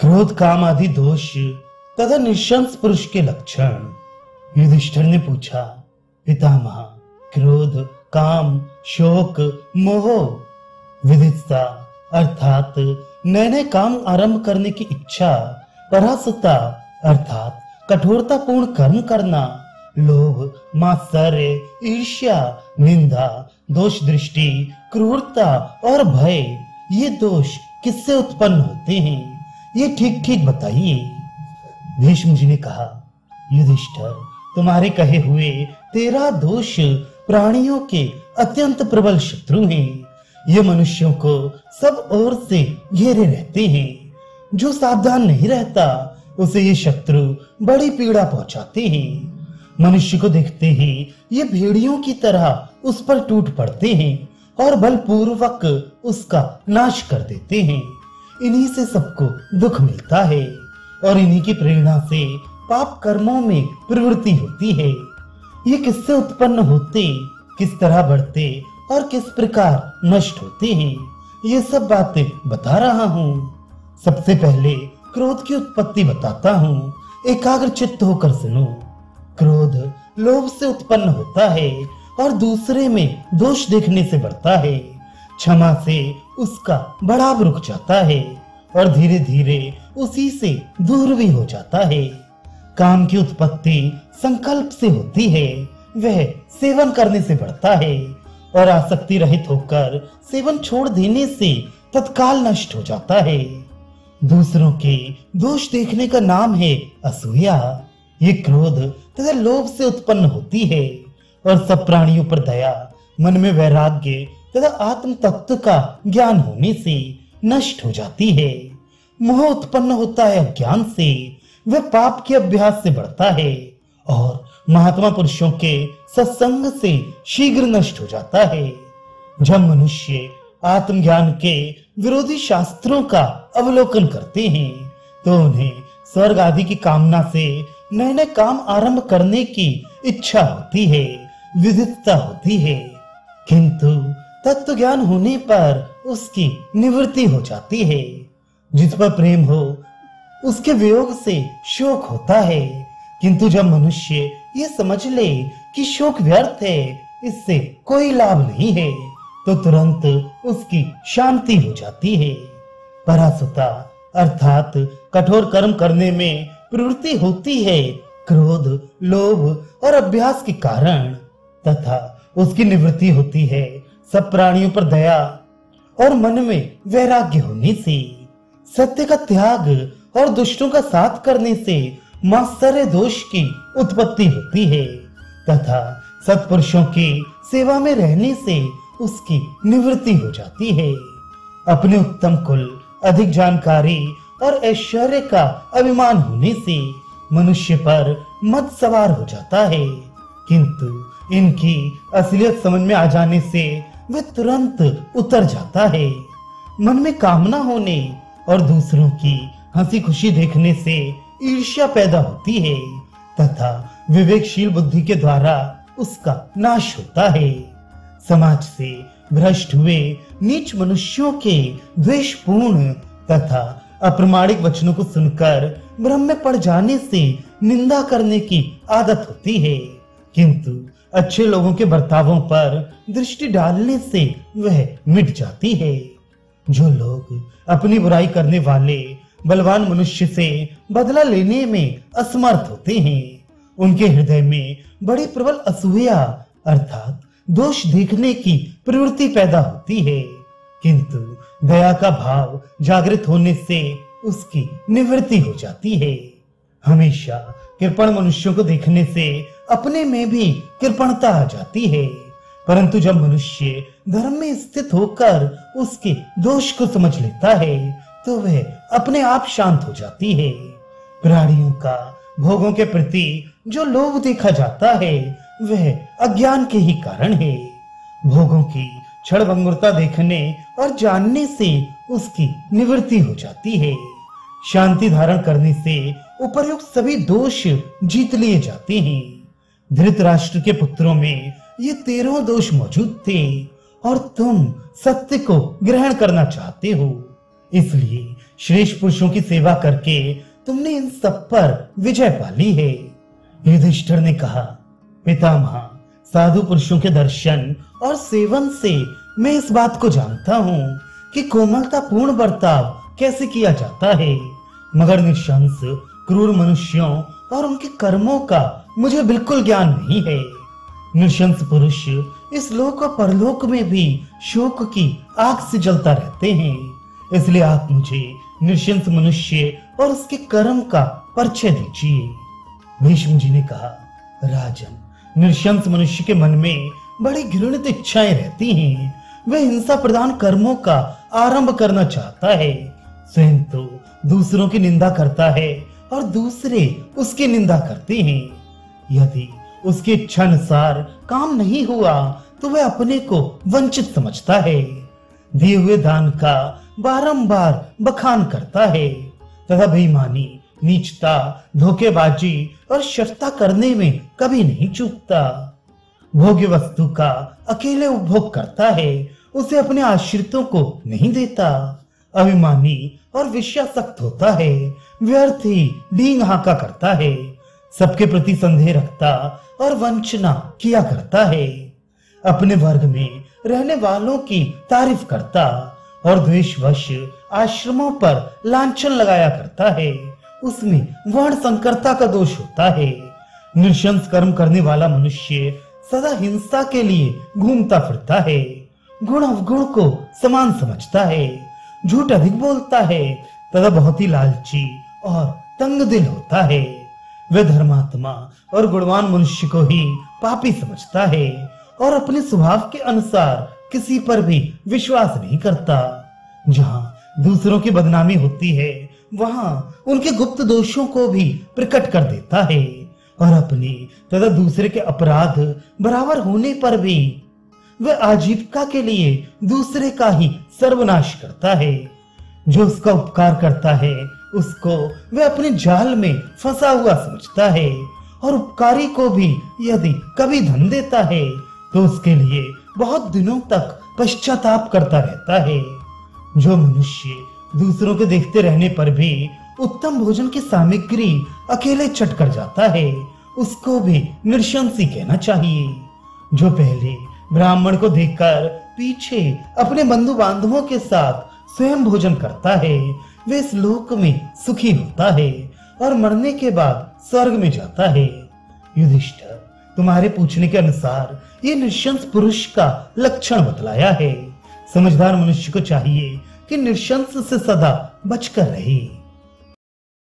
क्रोध काम आदि दोष तथा निशंस पुरुष के लक्षण। युधिष्ठिर ने पूछा, पितामह, क्रोध, काम, शोक, मोह, विदित्सा अर्थात नए नए काम आरंभ करने की इच्छा, परासुता अर्थात कठोरतापूर्ण कर्म करना, लोभ, मात्सर्य, ईर्ष्या, निंदा, दोष दृष्टि, क्रूरता और भय, ये दोष किससे उत्पन्न होते हैं? ये ठीक ठीक बताइए। भीष्म जी ने कहा, युधिष्ठिर, तुम्हारे कहे हुए 13 दोष प्राणियों के अत्यंत प्रबल शत्रु हैं। ये मनुष्यों को सब ओर से घेरे रहते हैं। जो सावधान नहीं रहता उसे ये शत्रु बड़ी पीड़ा पहुंचाते हैं। मनुष्य को देखते ही ये भेड़ियों की तरह उस पर टूट पड़ते हैं और बलपूर्वक उसका नाश कर देते हैं। इन्हीं से सबको दुख मिलता है और इन्हीं की प्रेरणा से पाप कर्मों में प्रवृत्ति होती है। ये किससे उत्पन्न होते, किस तरह बढ़ते और किस प्रकार नष्ट होते हैं, ये सब बातें बता रहा हूँ। सबसे पहले क्रोध की उत्पत्ति बताता हूँ, एकाग्र चित्त होकर सुनो। क्रोध लोभ से उत्पन्न होता है और दूसरे में दोष देखने से बढ़ता है। क्षमा से उसका बढ़ाव रुक जाता है और धीरे धीरे उसी से दूर भी हो जाता है। काम की उत्पत्ति संकल्प से होती है, वह सेवन करने से बढ़ता है और आसक्ति रहित होकर सेवन छोड़ देने से तत्काल नष्ट हो जाता है। दूसरों के दोष देखने का नाम है असूया। ये क्रोध तथा लोभ से उत्पन्न होती है और सब प्राणियों पर दया, मन में वैराग्य तथा आत्म तत्व का ज्ञान होने से नष्ट हो जाती है। मोह उत्पन्न होता है अज्ञान से, वह पाप के अभ्यास से बढ़ता है और महात्मा पुरुषों के सत्संग से शीघ्र नष्ट हो जाता है। जब मनुष्य आत्मज्ञान के विरोधी शास्त्रों का अवलोकन करते हैं तो उन्हें स्वर्ग आदि की कामना से नए नए काम आरंभ करने की इच्छा होती है, विदित्ता होती है, किंतु तत्व ज्ञान होने पर उसकी निवृत्ति हो जाती है। जिस पर प्रेम हो उसके वियोग से शोक होता है, किंतु जब मनुष्य ये समझ ले कि शोक व्यर्थ है, इससे कोई लाभ नहीं है, तो तुरंत उसकी शांति हो जाती है। परासुता अर्थात कठोर कर्म करने में प्रवृत्ति होती है क्रोध, लोभ और अभ्यास के कारण, तथा उसकी निवृत्ति होती है सब प्राणियों पर दया और मन में वैराग्य होने से। सत्य का त्याग और दुष्टों का साथ करने से मात्सर्य दोष की उत्पत्ति होती है तथा सत्पुरुषों की सेवा में रहने से उसकी निवृत्ति हो जाती है। अपने उत्तम कुल, अधिक जानकारी और ऐश्वर्य का अभिमान होने से मनुष्य पर मद सवार हो जाता है, किंतु इनकी असलियत समझ में आ जाने से वह तुरंत उतर जाता है। मन में कामना होने और दूसरों की हंसी खुशी देखने से ईर्ष्या पैदा होती है तथा विवेकशील बुद्धि के द्वारा उसका नाश होता है। समाज से भ्रष्ट हुए नीच मनुष्यों के द्वेषपूर्ण तथा अप्रमाणिक वचनों को सुनकर भ्रम में पड़ जाने से निंदा करने की आदत होती है, किंतु अच्छे लोगों के बर्तावों पर दृष्टि डालने से वह मिट जाती है। जो लोग अपनी बुराई करने वाले बलवान मनुष्य से बदला लेने में असमर्थ होते हैं, उनके हृदय में बड़ी प्रबल असूया अर्थात दोष देखने की प्रवृत्ति पैदा होती है, किंतु दया का भाव जागृत होने से उसकी निवृत्ति हो जाती है। हमेशा कृपण मनुष्यों को देखने से अपने में भी कृपणता आ जाती है, परंतु जब मनुष्य धर्म में स्थित होकर उसके दोष को समझ लेता है तो वह अपने आप शांत हो जाती है। प्राणियों का भोगों के प्रति जो लोभ देखा जाता है वह अज्ञान के ही कारण है। भोगों की क्षणभंगुरता देखने और जानने से उसकी निवृत्ति हो जाती है। शांति धारण करने से उपर्युक्त सभी दोष जीत लिए जाते हैं। धृतराष्ट्र के पुत्रों में ये 13 दोष मौजूद थे और तुम सत्य को ग्रहण करना चाहते हो, इसलिए श्रेष्ठ पुरुषों की सेवा करके तुमने इन सब पर विजय पाली है। युधिष्ठिर ने कहा, पितामह, साधु पुरुषों के दर्शन और सेवन से मैं इस बात को जानता हूँ कि कोमलता पूर्ण बर्ताव कैसे किया जाता है, मगर निशंस क्रूर मनुष्यों और उनके कर्मों का मुझे बिल्कुल ज्ञान नहीं है। निशंस पुरुष इस लोक और परलोक में भी शोक की आग से जलता रहते हैं, इसलिए आप मुझे निशंस मनुष्य और उसके कर्म का परिचय दीजिए। भीष्म जी ने कहा, राजन, निशंस मनुष्य के मन में बड़ी घृणित इच्छाएं रहती हैं। वह हिंसा प्रधान कर्मों का आरंभ करना चाहता है, स्वयं तो दूसरों की निंदा करता है और दूसरे उसकी निंदा करते हैं। यदि उसकी इच्छा अनुसार काम नहीं हुआ तो वह अपने को वंचित समझता है, दिए हुए दान का बारंबार बखान करता है तथा बेईमानी, नीचता, धोखेबाजी और शर्ता करने में कभी नहीं चूकता। भोग्य वस्तु का अकेले उपभोग करता है, उसे अपने आश्रितों को नहीं देता। अभिमानी और विषयासक्त होता है, व्यर्थ ही डींग हाका करता है, सबके प्रति संदेह रखता और वंचना किया करता है। अपने वर्ग में रहने वालों की तारीफ करता और द्वेषवश आश्रमों पर लांछन लगाया करता है, उसमें वर्ण संकरता का दोष होता है। नृशंस कर्म करने वाला मनुष्य सदा हिंसा के लिए घूमता फिरता है, गुण अवगुण को समान समझता है, झूठ अधिक बोलता है तथा बहुत ही लालची और तंग दिल होता है। वह धर्मात्मा और गुणवान मनुष्य को ही पापी समझता है और अपने स्वभाव के अनुसार किसी पर भी विश्वास नहीं करता। जहाँ दूसरों की बदनामी होती है वहाँ उनके गुप्त दोषों को भी प्रकट कर देता है और अपने तथा दूसरे के अपराध बराबर होने पर भी वह आजीविका के लिए दूसरे का ही सर्वनाश करता है। जो उसका उपकार करता है उसको वह अपने जाल में फंसा हुआ समझता है और उपकारी को भी यदि कभी धन देता है तो उसके लिए बहुत दिनों तक पश्चाताप करता रहता है। जो मनुष्य दूसरों के देखते रहने पर भी उत्तम भोजन की सामग्री अकेले चट कर जाता है उसको भी नृशंसी कहना चाहिए। जो पहले ब्राह्मण को देखकर पीछे अपने बंधु बांधवों के साथ स्वयं भोजन करता है वे इस लोक में सुखी होता है और मरने के बाद स्वर्ग में जाता है। युधिष्ठिर, तुम्हारे पूछने के अनुसार ये नृशंस पुरुष का लक्षण बतलाया है। समझदार मनुष्य को चाहिए कि नृशंस से सदा बचकर रहे।